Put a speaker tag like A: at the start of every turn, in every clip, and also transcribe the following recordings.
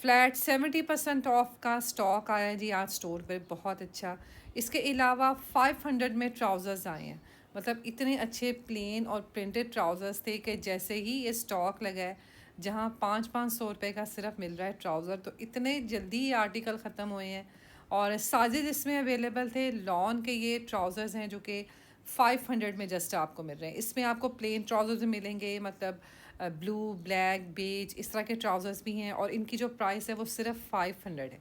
A: Flat 70% of का stock आया है जी आज स्टोर पे, बहुत अच्छा। इसके अलावा 500 में ट्राउज़र्स आए हैं। मतलब इतने अच्छे प्लेन और प्रिंटेड ट्राउज़र्स थे कि जैसे ही ये स्टॉक लगा है, जहाँ 500-500 रुपये का सिर्फ मिल रहा है ट्राउज़र, तो इतने जल्दी ये आर्टिकल ख़त्म हुए हैं। और साइज़ इसमें अवेलेबल थे। लॉन के ये ट्राउज़र्स हैं जो कि 500 में जस्ट आपको मिल रहे हैं। इसमें आपको प्लेन ट्राउज़र्स मिलेंगे, मतलब ब्लू, ब्लैक, बेज, इस तरह के ट्राउज़र्स भी हैं। और इनकी जो प्राइस है वो सिर्फ 500 है।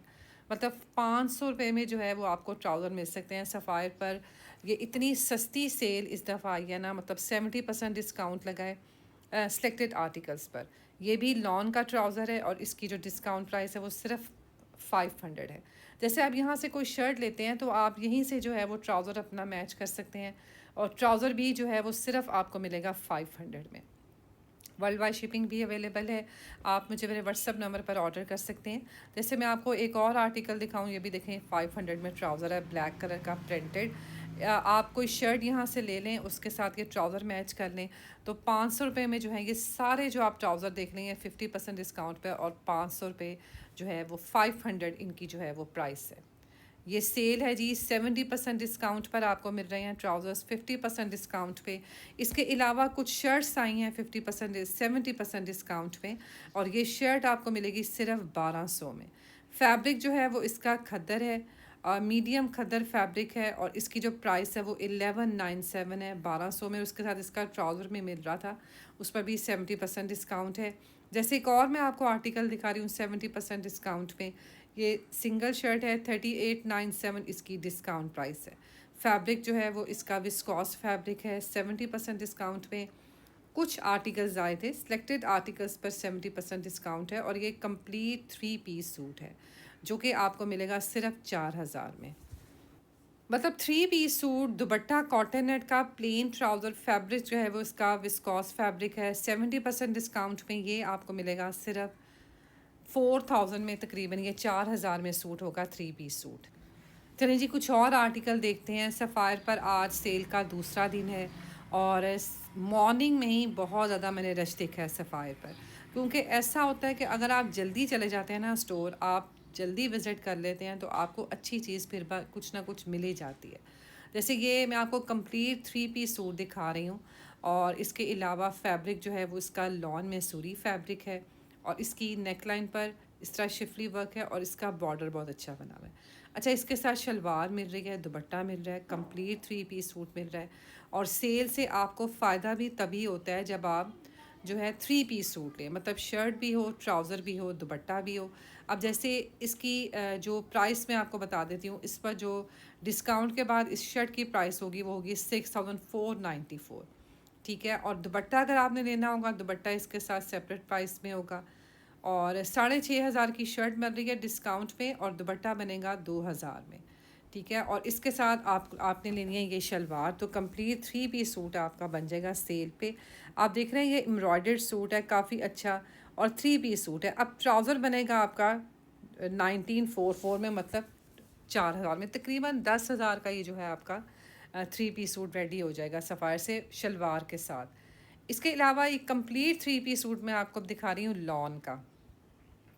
A: मतलब 500 रुपये में जो है वो आपको ट्राउज़र मिल सकते हैं सफ़ायर पर। ये इतनी सस्ती सेल इस दफ़ा आई है ना, मतलब 70% डिस्काउंट लगा है सिलेक्टेड आर्टिकल्स पर। ये भी लॉन का ट्राउज़र है और इसकी जो डिस्काउंट प्राइस है वो सिर्फ 500 है। जैसे आप यहाँ से कोई शर्ट लेते हैं तो आप यहीं से जो है वो ट्राउज़र अपना मैच कर सकते हैं। और ट्राउज़र भी जो है वो सिर्फ आपको मिलेगा 500 में। वर्ल्ड वाइड शिपिंग भी अवेलेबल है। आप मुझे मेरे व्हाट्सअप नंबर पर ऑर्डर कर सकते हैं। जैसे मैं आपको एक और आर्टिकल दिखाऊं, ये भी देखें, 500 में ट्राउज़र है, ब्लैक कलर का प्रिंटेड। आप कोई शर्ट यहाँ से ले लें, उसके साथ ये ट्राउज़र मैच कर लें, तो 500 रुपये में जो है ये सारे जो आप ट्राउज़र देख लेंगे 50% डिस्काउंट पे, और 500 रुपये जो है वो 500 इनकी जो है वो प्राइस है। ये सेल है जी, 70% डिस्काउंट पर आपको मिल रहे हैं ट्राउज़र्स 50% डिस्काउंट पे। इसके अलावा कुछ शर्ट्स आई हैं 50% 70% डिस्काउंट पे, और ये शर्ट आपको मिलेगी सिर्फ 1200 में। फैब्रिक जो है वो इसका खद्दर है, मीडियम खद्दर फैब्रिक है, और इसकी जो प्राइस है वो 1197 है 1200 में। उसके साथ इसका ट्राउज़र में मिल रहा था, उस पर भी 70% डिस्काउंट है। जैसे एक और मैं आपको आर्टिकल दिखा रही हूँ 70% डिस्काउंट पे। ये सिंगल शर्ट है, 3897 इसकी डिस्काउंट प्राइस है। फैब्रिक जो है वो इसका विस्कॉस फैब्रिक है, 70% डिस्काउंट पे। कुछ आर्टिकल्स आए थे, सिलेक्टेड आर्टिकल्स पर 70% डिस्काउंट है। और ये कंप्लीट 3 पीस सूट है जो कि आपको मिलेगा सिर्फ 4000 में। मतलब 3 piece suit, dupatta cotton net का, प्लेन ट्राउज़र, फैब्रिक जो है वो इसका विस्कॉस फैब्रिक है, 70% डिस्काउंट में ये आपको मिलेगा सिर्फ 4000 में। तकरीबन ये 4000 में सूट होगा 3 पीस सूट। चलिए जी, कुछ और आर्टिकल देखते हैं। सफ़ायर पर आज सेल का दूसरा दिन है, और मॉर्निंग में ही बहुत ज़्यादा मैंने रश देखा है सफ़ायर पर। क्योंकि ऐसा होता है कि अगर आप जल्दी चले जाते हैं ना स्टोर, आप जल्दी विज़िट कर लेते हैं, तो आपको अच्छी चीज़ फिर कुछ ना कुछ मिल ही जाती है। जैसे ये मैं आपको कंप्लीट 3 पीस सूट दिखा रही हूँ, और इसके अलावा फैब्रिक जो है वो इसका लॉन मैसूरी फैब्रिक है, और इसकी नेकलाइन पर इस तरह शिफली वर्क है, और इसका बॉर्डर बहुत अच्छा बना हुआ है। अच्छा, इसके साथ शलवार मिल रही है, दुपट्टा मिल रहा है, कंप्लीट 3 पीस सूट मिल रहा है। और सेल से आपको फ़ायदा भी तभी होता है जब आप जो है 3 पीस सूट लें, मतलब शर्ट भी हो, ट्राउज़र भी हो, दुपट्टा भी हो। अब जैसे इसकी जो प्राइस मैं आपको बता देती हूँ, इस पर जो डिस्काउंट के बाद इस शर्ट की प्राइस होगी वो होगी 6494। ठीक है। और दुपट्टा अगर आपने लेना होगा, दुपट्टा इसके साथ सेपरेट प्राइस में होगा। और 6500 की शर्ट मिल रही है डिस्काउंट पे, और दुपट्टा बनेगा 2000 में। ठीक है। और इसके साथ आपने लेनी है ये शलवार, तो कंप्लीट 3 पीस सूट आपका बन जाएगा सेल पे। आप देख रहे हैं ये एम्ब्रॉयडर्ड सूट है, काफ़ी अच्छा, और 3 पीस सूट है। अब ट्राउज़र बनेगा आपका 1944 में, मतलब 4000 में। तकरीबन 10,000 का ये जो है आपका 3 पीस सूट रेडी हो जाएगा सफ़ायर से शलवार के साथ। इसके अलावा एक कंप्लीट 3 पीस सूट मैं आपको दिखा रही हूँ लॉन का,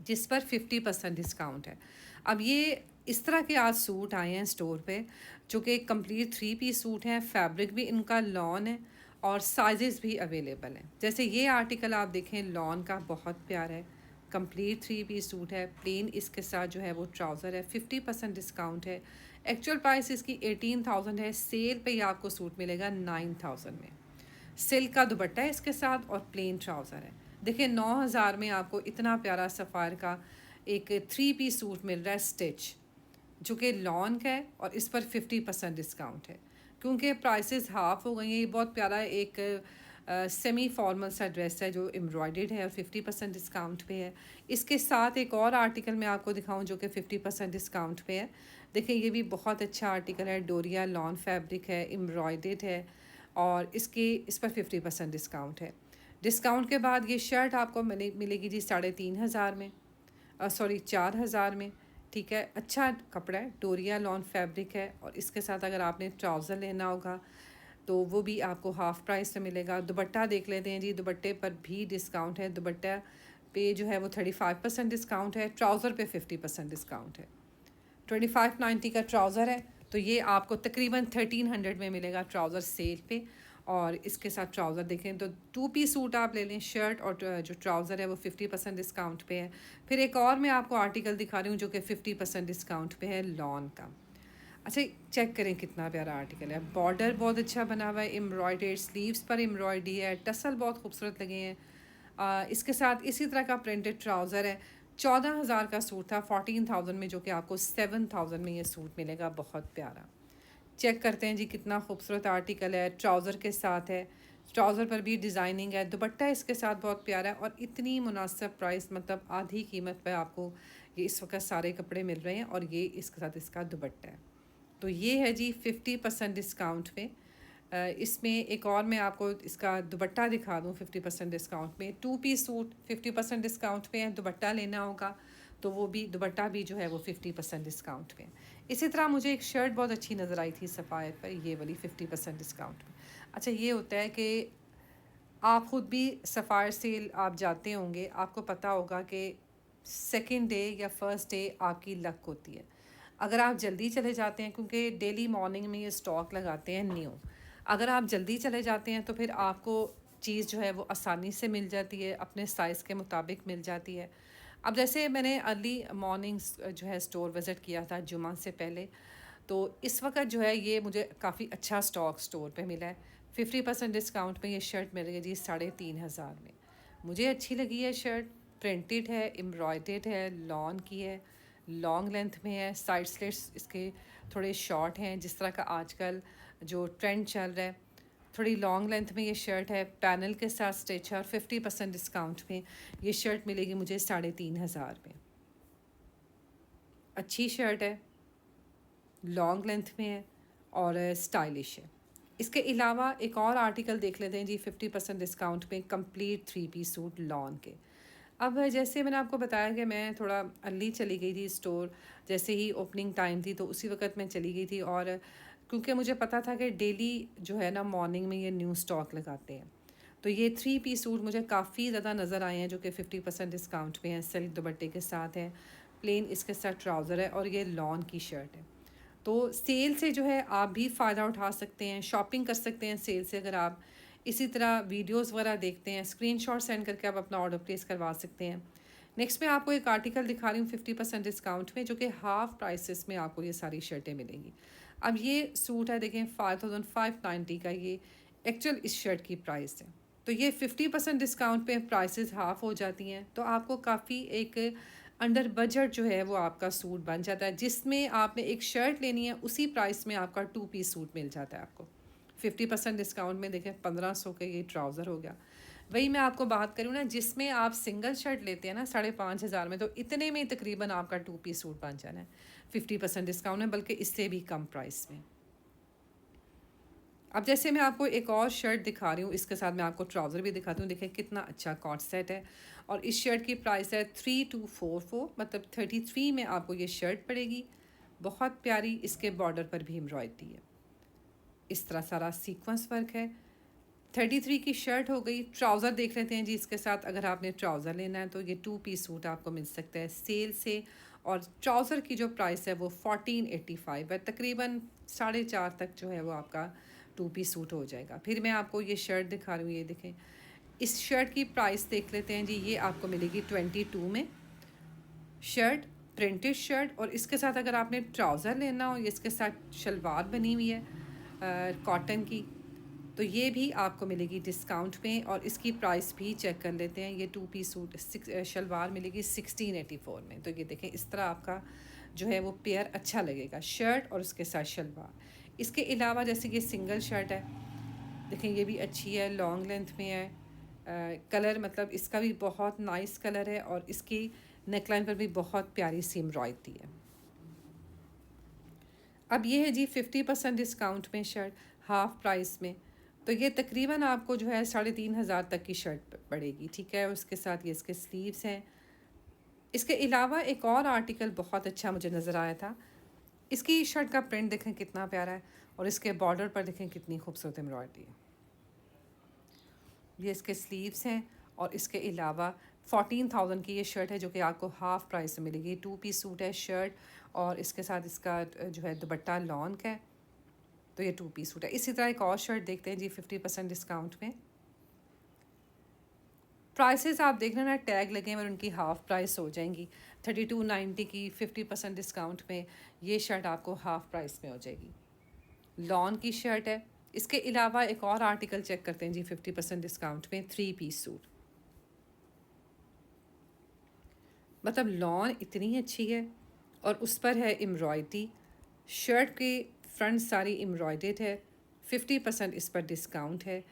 A: जिस पर 50% डिस्काउंट है। अब ये इस तरह के आज सूट आए हैं स्टोर पे, जो कि कंप्लीट 3 पीस सूट हैं। फैब्रिक भी इनका लॉन है, और साइजेस भी अवेलेबल हैं। जैसे ये आर्टिकल आप देखें, लॉन का बहुत प्यारा है, कंप्लीट 3 पीस सूट है, प्लेन इसके साथ जो है वो ट्राउज़र है, 50% डिस्काउंट है। एक्चुअल प्राइस इसकी 18,000 है, सेल पे ही आपको सूट मिलेगा 9000 में। सिल्क का दुपट्टा है इसके साथ, और प्लेन ट्राउज़र है। देखिए 9000 में आपको इतना प्यारा सफ़ायर का एक 3 पीस सूट मिल रहा है स्टिच, जो कि लॉन का है, और इस पर 50% डिस्काउंट है। क्योंकि प्राइसेस हाफ़ हो गई हैं। ये बहुत प्यारा एक सेमी फॉर्मल सा ड्रेस है जो एम्ब्रॉयडर्ड है, और 50% डिस्काउंट पे है। इसके साथ एक और आर्टिकल मैं आपको दिखाऊं जो कि 50% डिस्काउंट पे है। देखिए ये भी बहुत अच्छा आर्टिकल है, डोरिया लॉन फैब्रिक है, एम्ब्रॉयडर्ड है, और इस पर 50% डिस्काउंट है। डिस्काउंट के बाद ये शर्ट आपको मिलेगी जी 3500 में, सॉरी 4000 में। ठीक है। अच्छा कपड़ा है, डोरिया लॉन फैब्रिक है, और इसके साथ अगर आपने ट्राउज़र लेना होगा तो वो भी आपको हाफ़ प्राइस में मिलेगा। दुपट्टा देख लेते हैं जी, दुपट्टे पर भी डिस्काउंट है। दुपट्टा पे जो है वो 35% डिस्काउंट है, ट्राउज़र पे 50% डिस्काउंट है। 2590 का ट्राउज़र है, तो ये आपको तकरीबन 1300 में मिलेगा ट्राउज़र सेल पे। और इसके साथ ट्राउज़र देखें तो 2 पीस सूट आप ले लें, शर्ट और जो ट्राउज़र है वो 50% डिस्काउंट पे है। फिर एक और मैं आपको आर्टिकल दिखा रही हूँ जो कि 50% डिस्काउंट पे है, लॉन का। अच्छा, चेक करें कितना प्यारा आर्टिकल है। बॉर्डर बहुत अच्छा बना हुआ है, एम्ब्रॉयडर्ड स्लीव्स पर एम्ब्रॉयडरी है, टसल बहुत खूबसूरत लगे हैं। इसके साथ इसी तरह का प्रिंटेड ट्राउज़र है। 14,000 का सूट था 14,000 में, जो कि आपको 7,000 में ये सूट मिलेगा। बहुत प्यारा। चेक करते हैं जी कितना खूबसूरत आर्टिकल है, ट्राउज़र के साथ है। ट्राउज़र पर भी डिज़ाइनिंग है, दुपट्टा इसके साथ बहुत प्यारा है और इतनी मुनासिब प्राइस, मतलब आधी कीमत पे आपको ये इस वक्त सारे कपड़े मिल रहे हैं। और ये इसके साथ इसका दुपट्टा है। तो ये है जी 50% डिस्काउंट में। इसमें एक और मैं आपको इसका दुपट्टा दिखा दूँ 50% डिस्काउंट में। 2 पीस सूट 50% डिस्काउंट पे है, दुपट्टा लेना होगा तो वो भी दुपट्टा भी जो है वो 50% डिस्काउंट पे है। इसी तरह मुझे एक शर्ट बहुत अच्छी नज़र आई थी सफ़ायर पर, ये वाली 50% डिस्काउंट में। अच्छा, ये होता है कि आप ख़ुद भी सफ़ायर सेल आप जाते होंगे, आपको पता होगा कि सेकंड डे या फर्स्ट डे आपकी लक होती है। अगर आप जल्दी चले जाते हैं, क्योंकि डेली मॉर्निंग में ये स्टॉक लगाते हैं न्यू, अगर आप जल्दी चले जाते हैं तो फिर आपको चीज़ जो है वो आसानी से मिल जाती है, अपने साइज़ के मुताबिक मिल जाती है। अब जैसे मैंने अर्ली मॉर्निंग्स जो है स्टोर विज़िट किया था जुमा से पहले, तो इस वक्त जो है ये मुझे काफ़ी अच्छा स्टॉक स्टोर पे मिला है। 50% डिस्काउंट में ये शर्ट मिल रही है जी 3,500 में। मुझे अच्छी लगी है शर्ट, प्रिंटेड है, एम्ब्रॉयडेड है, लॉन की है, लॉन्ग लेंथ में है, साइड स्लिट्स इसके थोड़े शॉर्ट हैं, जिस तरह का आजकल जो ट्रेंड चल रहा है। थोड़ी लॉन्ग लेंथ में ये शर्ट है, पैनल के साथ स्टिच है और 50% डिस्काउंट में ये शर्ट मिलेगी मुझे 3,500 में। अच्छी शर्ट है, लॉन्ग लेंथ में है और स्टाइलिश है। इसके अलावा एक और आर्टिकल देख लेते हैं जी 50% डिस्काउंट पे, कंप्लीट 3 पीस सूट लॉन के। अब जैसे मैंने आपको बताया कि मैं थोड़ा अर्ली चली गई थी स्टोर, जैसे ही ओपनिंग टाइम थी तो उसी वक्त मैं चली गई थी। और क्योंकि मुझे पता था कि डेली जो है ना मॉर्निंग में ये न्यू स्टॉक लगाते हैं, तो ये 3 पीस सूट मुझे काफ़ी ज़्यादा नज़र आए हैं जो कि 50% डिस्काउंट पे हैं। सिल्क दुपट्टे के साथ है, प्लेन इसके साथ ट्राउज़र है और ये लॉन की शर्ट है। तो सेल से जो है आप भी फ़ायदा उठा सकते हैं, शॉपिंग कर सकते हैं सेल से। अगर आप इसी तरह वीडियोस वगैरह देखते हैं, स्क्रीनशॉट सेंड करके आप अपना ऑर्डर प्लेस करवा सकते हैं। नेक्स्ट मैं आपको एक आर्टिकल दिखा रही हूँ 50% डिस्काउंट में, जो कि हाफ़ प्राइसेस में आपको ये सारी शर्टें मिलेंगी। अब ये सूट है, देखें 5,590 का, ये एक्चुअल इस शर्ट की प्राइस है। तो ये 50% डिस्काउंट पे प्राइसेस हाफ़ हो जाती हैं, तो आपको काफ़ी एक अंडर बजट जो है वो आपका सूट बन जाता है। जिसमें आपने एक शर्ट लेनी है उसी प्राइस में आपका 2 पीस सूट मिल जाता है आपको 50% डिस्काउंट में। देखें 1,500 का ये ट्राउज़र हो गया। वही मैं आपको बात करूँ ना, जिसमें आप सिंगल शर्ट लेते हैं ना 5,500 में, तो इतने में तकरीबन आपका 2 पीस सूट बन जाना है 50% डिस्काउंट में, बल्कि इससे भी कम प्राइस में। अब जैसे मैं आपको एक और शर्ट दिखा रही हूँ, इसके साथ मैं आपको ट्राउज़र भी दिखाती हूँ। देखें कितना अच्छा कॉट सेट है और इस शर्ट की प्राइस है 3,244, मतलब 33 में आपको ये शर्ट पड़ेगी। बहुत प्यारी, इसके बॉर्डर पर भी एम्ब्रॉयडरी है, इस तरह सारा सीक्वेंस वर्क है। 33 की शर्ट हो गई। ट्राउज़र देख लेते हैं जी इसके साथ। अगर आपने ट्राउज़र लेना है तो ये 2 पीस सूट आपको मिल सकता है सेल से। और ट्राउज़र की जो प्राइस है वो 1485 है, तकरीबन 4.5 तक जो है वो आपका 2 पीस सूट हो जाएगा। फिर मैं आपको ये शर्ट दिखा रही हूँ, ये देखें। इस शर्ट की प्राइस देख लेते हैं जी, ये आपको मिलेगी 22 में शर्ट, प्रिंटेड शर्ट। और इसके साथ अगर आपने ट्राउज़र लेना हो, इसके साथ शलवार बनी हुई है कॉटन की, तो ये भी आपको मिलेगी डिस्काउंट में। और इसकी प्राइस भी चेक कर लेते हैं। ये 2 पीस सूट शलवार मिलेगी 1684 में। तो ये देखें, इस तरह आपका जो है वो पेयर अच्छा लगेगा, शर्ट और उसके साथ शलवार। इसके अलावा जैसे कि सिंगल शर्ट है, देखें ये भी अच्छी है, लॉन्ग लेंथ में है। कलर मतलब इसका भी बहुत नाइस कलर है और इसकी नेकलाइन पर भी बहुत प्यारी सी एम्ब्रॉयडरी है। अब ये है जी 50% डिस्काउंट में शर्ट, हाफ़ प्राइस में। तो ये तकरीबन आपको जो है 3,500 तक की शर्ट पड़ेगी, ठीक है। उसके साथ ये इसके स्लीव्स हैं। इसके अलावा एक और आर्टिकल बहुत अच्छा मुझे नज़र आया था। इसकी शर्ट का प्रिंट देखें कितना प्यारा है और इसके बॉर्डर पर देखें कितनी खूबसूरत एम्ब्रॉयडरी है। ये इसके स्लीव्स हैं और इसके अलावा 14,000 की ये शर्ट है जो कि आपको हाफ़ प्राइस में मिलेगी। 2 पीस सूट है शर्ट, और इसके साथ इसका जो है दुपट्टा लॉन का है, तो ये 2 पीस सूट है। इसी तरह एक और शर्ट देखते हैं जी 50% डिस्काउंट में। प्राइसेस आप देख लेना, टैग लगे हैं और उनकी हाफ़ प्राइस हो जाएंगी। 3290 की 50% डिस्काउंट में ये शर्ट आपको हाफ़ प्राइस में हो जाएगी। लॉन की शर्ट है। इसके अलावा एक और आर्टिकल चेक करते हैं जी 50% डिस्काउंट में, 3 पीस सूट। मतलब लॉन इतनी अच्छी है और उस पर है एम्ब्रॉयडरी। शर्ट की फ्रंट सारी एम्ब्रॉयडेड है। 50% इस पर डिस्काउंट है।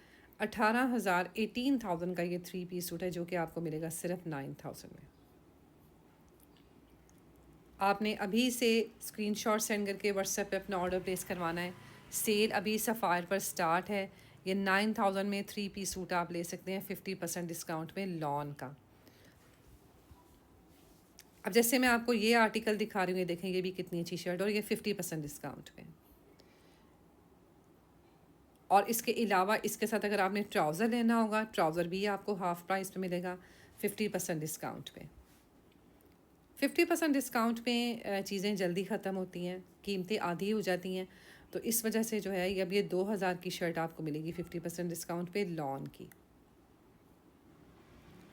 A: 18,000 का ये 3 पीस सूट है जो कि आपको मिलेगा सिर्फ 9,000 में। आपने अभी से स्क्रीनशॉट सेंड करके व्हाट्सएप पे अपना ऑर्डर प्लेस करवाना है। सेल अभी सफ़ायर पर स्टार्ट है। ये 9,000 में 3 पीस सूट आप ले सकते हैं 50% डिस्काउंट में लॉन का। अब जैसे मैं आपको ये आर्टिकल दिखा रही हूँ, ये देखें, ये भी कितनी अच्छी शर्ट, और ये 50% डिस्काउंट में। और इसके अलावा इसके साथ अगर आपने ट्राउज़र लेना होगा, ट्राउज़र भी आपको हाफ़ प्राइस पे मिलेगा 50% डिस्काउंट पे। 50% डिस्काउंट में चीज़ें जल्दी ख़त्म होती हैं, कीमतें आधी हो जाती हैं, तो इस वजह से जो है अब ये 2,000 की शर्ट आपको मिलेगी 50% डिस्काउंट पे लॉन की।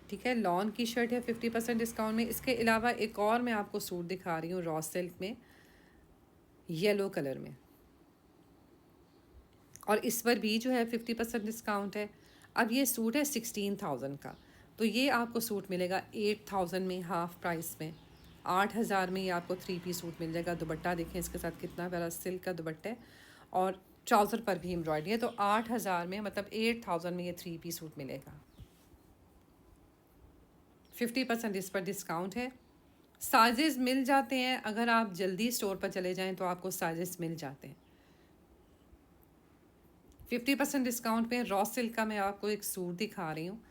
A: ठीक है, लॉन की शर्ट है 50% डिस्काउंट में। इसके अलावा एक और मैं आपको सूट दिखा रही हूँ रॉ सिल्क में, येलो कलर में, और इस पर भी जो है 50% डिस्काउंट है। अब ये सूट है 16,000 का, तो ये आपको सूट मिलेगा 8,000 में हाफ़ प्राइस में। 8,000 में ये आपको 3 पीस सूट मिल जाएगा। दुपट्टा देखें इसके साथ कितना प्यारा सिल्क का दुपट्टा है, और ट्राउज़र पर भी एम्ब्रॉयडरी है। तो 8,000 में, मतलब 8,000 में ये 3 पीस सूट मिलेगा। 50% इस पर डिस्काउंट है। साइजेस मिल जाते हैं, अगर आप जल्दी स्टोर पर चले जाएं तो आपको साइजेस मिल जाते हैं। 50% डिस्काउंट में रॉ सिल्क का मैं आपको एक सूट दिखा रही हूँ।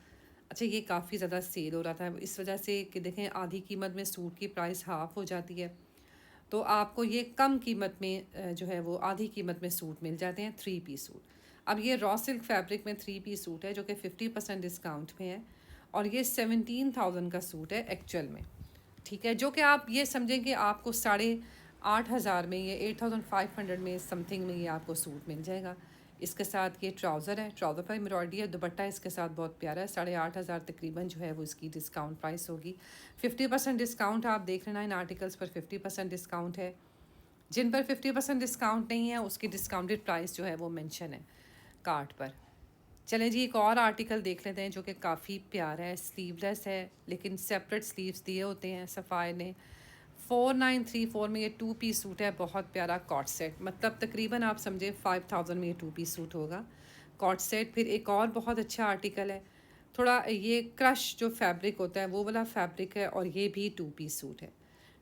A: अच्छा, ये काफ़ी ज़्यादा सेल हो रहा था इस वजह से कि देखें आधी कीमत में सूट की प्राइस हाफ़ हो जाती है, तो आपको ये कम कीमत में जो है वो आधी कीमत में सूट मिल जाते हैं 3 पीस सूट। अब ये रॉ सिल्क फैब्रिक में 3 पीस सूट है जो कि 50% डिस्काउंट में है, और ये 17,000 का सूट है एक्चुअल में। ठीक है, जो कि आप ये समझें कि आपको 8,500 में, ये 8,500 में समथिंग में ये आपको सूट मिल जाएगा। इसके साथ ये ट्राउज़र है, ट्राउज़र पर एम्ब्रॉयडरी है, दुपट्टा इसके साथ बहुत प्यारा है। 8,500 तकरीबन जो है वो इसकी डिस्काउंट प्राइस होगी। 50% डिस्काउंट आप देख लेना, इन आर्टिकल्स पर 50% डिस्काउंट है। जिन पर 50% डिस्काउंट नहीं है उसकी डिस्काउंटेड प्राइस जो है वो मेंशन है कार्ड पर। चलें जी, एक और आर्टिकल देख लेते हैं जो कि काफ़ी प्यारा है। स्लीवलेस है लेकिन सेपरेट स्लीव्स दिए होते हैं सफ़ायर ने। 4934 में ये 2 पीस सूट है, बहुत प्यारा कॉट सेट, मतलब तकरीबन आप समझे 5,000 में ये 2 पीस सूट होगा कॉट सेट। फिर एक और बहुत अच्छा आर्टिकल है, थोड़ा ये क्रश जो फैब्रिक होता है वो वाला फैब्रिक है, और ये भी 2 पीस सूट है।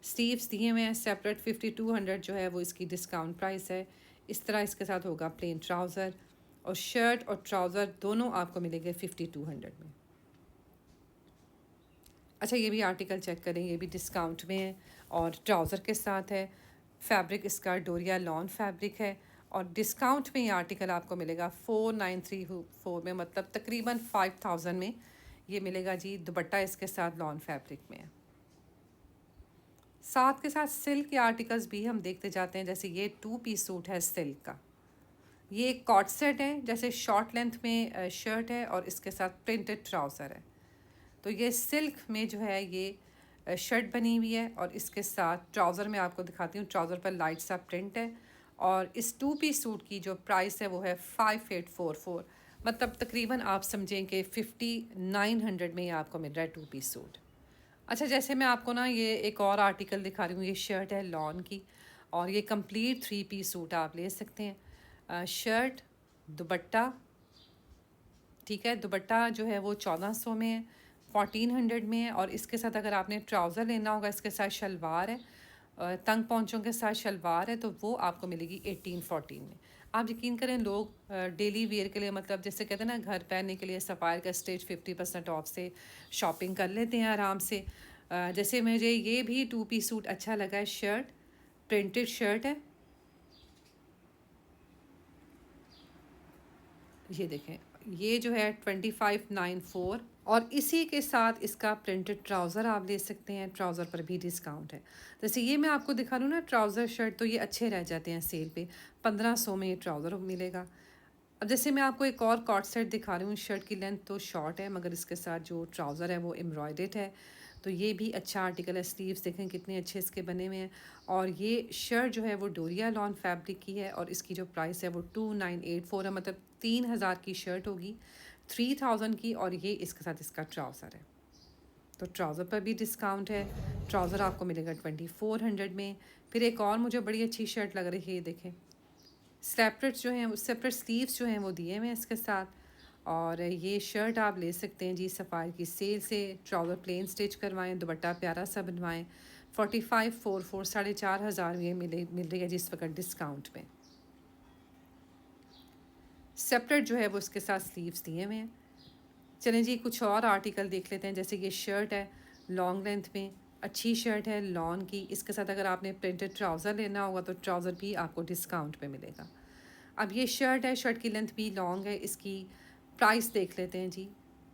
A: स्लीव्स दिए हुए हैं सेपरेट। 5200 जो है वो इसकी डिस्काउंट प्राइस है। इस तरह इसके साथ होगा प्लेन ट्राउज़र, और शर्ट और ट्राउज़र दोनों आपको मिलेंगे 5200 में। अच्छा, ये भी आर्टिकल चेक करें, ये भी डिस्काउंट में है और ट्राउज़र के साथ है। फैब्रिक इसका डोरिया लॉन फैब्रिक है, और डिस्काउंट में ये आर्टिकल आपको मिलेगा 4934 में, मतलब तकरीबन 5,000 में ये मिलेगा जी। दुपट्टा इसके साथ लॉन फैब्रिक में है। साथ के साथ सिल्क के आर्टिकल्स भी हम देखते जाते हैं, जैसे ये 2 पीस सूट है सिल्क का। ये एक कॉट सेट है, जैसे शॉर्ट लेंथ में शर्ट है और इसके साथ प्रिंटेड ट्राउज़र है। तो ये सिल्क में जो है ये शर्ट बनी हुई है, और इसके साथ ट्राउज़र में आपको दिखाती हूँ। ट्राउज़र पर लाइट सा प्रिंट है, और इस 2 पीस सूट की जो प्राइस है वो है 5844, मतलब तकरीबन आप समझें कि 5900 में ये आपको मिल रहा है 2 पीस सूट। अच्छा, जैसे मैं आपको ना ये एक और आर्टिकल दिखा रही हूँ, ये शर्ट है लॉन की, और ये कंप्लीट 3 पीस सूट आप ले सकते हैं। शर्ट, दुपट्टा, ठीक है, दुपट्टा जो है वो 1400 में है, 1400 में है, और इसके साथ अगर आपने ट्राउज़र लेना होगा, इसके साथ शलवार है, तंग पौंचों के साथ शलवार है, तो वो आपको मिलेगी 1814 में। आप यकीन करें, लोग डेली वेयर के लिए, मतलब जैसे कहते हैं ना घर पहनने के लिए, सफ़ायर का स्टेज 50% ऑफ से शॉपिंग कर लेते हैं आराम से। जैसे मुझे ये भी 2 पीस सूट अच्छा लगा है। शर्ट, प्रिंटेड शर्ट है, ये देखें, ये जो है 2594 और इसी के साथ इसका प्रिंटेड ट्राउज़र आप ले सकते हैं, ट्राउज़र पर भी डिस्काउंट है। जैसे ये मैं आपको दिखा रही हूँ ना ट्राउज़र शर्ट, तो ये अच्छे रह जाते हैं सेल पे, 1500 में ये ट्राउज़र मिलेगा। अब जैसे मैं आपको एक और कॉर्ड सेट दिखा रही हूँ, शर्ट की लेंथ तो शॉर्ट है मगर इसके साथ जो ट्राउज़र है वो एम्ब्रॉयडर्ड है, तो ये भी अच्छा आर्टिकल है। स्लीव्स देखें कितने अच्छे इसके बने हुए हैं। और ये शर्ट जो है वो डोरिया लॉन फैब्रिक की है और इसकी जो प्राइस है वो 2984 है, मतलब 3000 की शर्ट होगी, 3000 की, और ये इसके साथ इसका ट्राउज़र है। तो ट्राउज़र पर भी डिस्काउंट है, ट्राउज़र आपको मिलेगा 2400 में। फिर एक और मुझे बड़ी अच्छी शर्ट लग रही है, ये देखें, सेपरेट जो हैं, सेपरेट स्लीव्स जो हैं वो दिए हुए हैं इसके साथ। और ये शर्ट आप ले सकते हैं जी सफ़ायर की सेल से। ट्राउज़र प्लेन स्टिच करवाएं, दुपट्टा प्यारा सा बनवाएं। 4544 4500 ये मिल रही है जी इस वक्त डिस्काउंट में। सेपरेट जो है वो इसके साथ स्लीव्स दिए हुए हैं। चलें जी कुछ और आर्टिकल देख लेते हैं। जैसे ये शर्ट है लॉन्ग लेंथ में, अच्छी शर्ट है लॉन की, इसके साथ अगर आपने प्रिंटेड ट्राउज़र लेना होगा तो ट्राउज़र भी आपको डिस्काउंट पे मिलेगा। अब ये शर्ट है, शर्ट की लेंथ भी लॉन्ग है, इसकी प्राइस देख लेते हैं जी।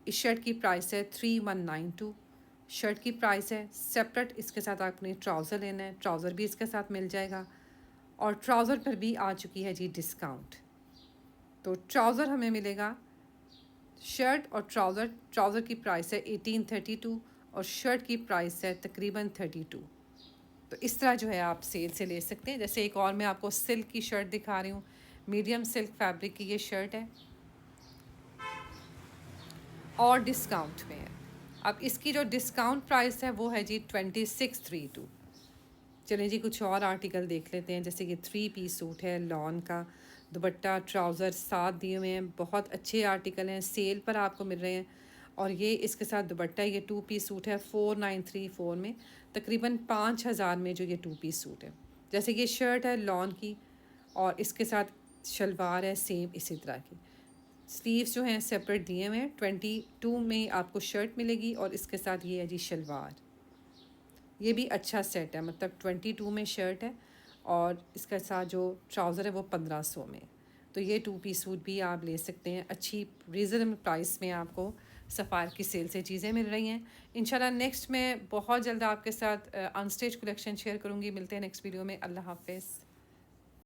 A: इस शर्ट की प्राइस है 3192। शर्ट की प्राइस है, सेपरेट इसके साथ आपने ट्राउज़र लेना है, ट्राउज़र भी इसके साथ मिल जाएगा। और ट्राउज़र पर भी आ चुकी है जी डिस्काउंट। तो ट्राउज़र हमें मिलेगा, शर्ट और ट्राउज़र की प्राइस है 1832 और शर्ट की प्राइस है तकरीबन 32। तो इस तरह जो है आप सेल से ले सकते हैं। जैसे एक और मैं आपको सिल्क की शर्ट दिखा रही हूँ, मीडियम सिल्क फैब्रिक की ये शर्ट है और डिस्काउंट में है। अब इसकी जो डिस्काउंट प्राइस है वो है जी 2632। चलिए जी कुछ और आर्टिकल देख लेते हैं। जैसे कि 3 पीस सूट है लॉन का, दुपट्टा ट्राउज़र साथ दिए हुए हैं, बहुत अच्छे आर्टिकल हैं, सेल पर आपको मिल रहे हैं। और ये इसके साथ दुपट्टा, ये 2 पीस सूट है 4934 में, तकरीबन 5000 में जो ये 2 पीस सूट है। जैसे ये शर्ट है लॉन की और इसके साथ शलवार है सेम इसी तरह की। स्लीव्स जो हैं सेपरेट दिए हुए हैं, 22 में आपको शर्ट मिलेगी और इसके साथ ये है जी शलवार। ये भी अच्छा सेट है, मतलब 22 में शर्ट है और इसके साथ जो ट्राउज़र है वो 1500 में। तो ये 2 पीस सूट भी आप ले सकते हैं, अच्छी रीज़नेबल प्राइस में आपको सफ़ायर की सेल से चीज़ें मिल रही हैं। इंशाल्लाह नेक्स्ट मैं बहुत जल्द आपके साथ अनस्टिच कलेक्शन शेयर करूँगी। मिलते हैं नेक्स्ट वीडियो में। अल्लाह हाफ़िज़।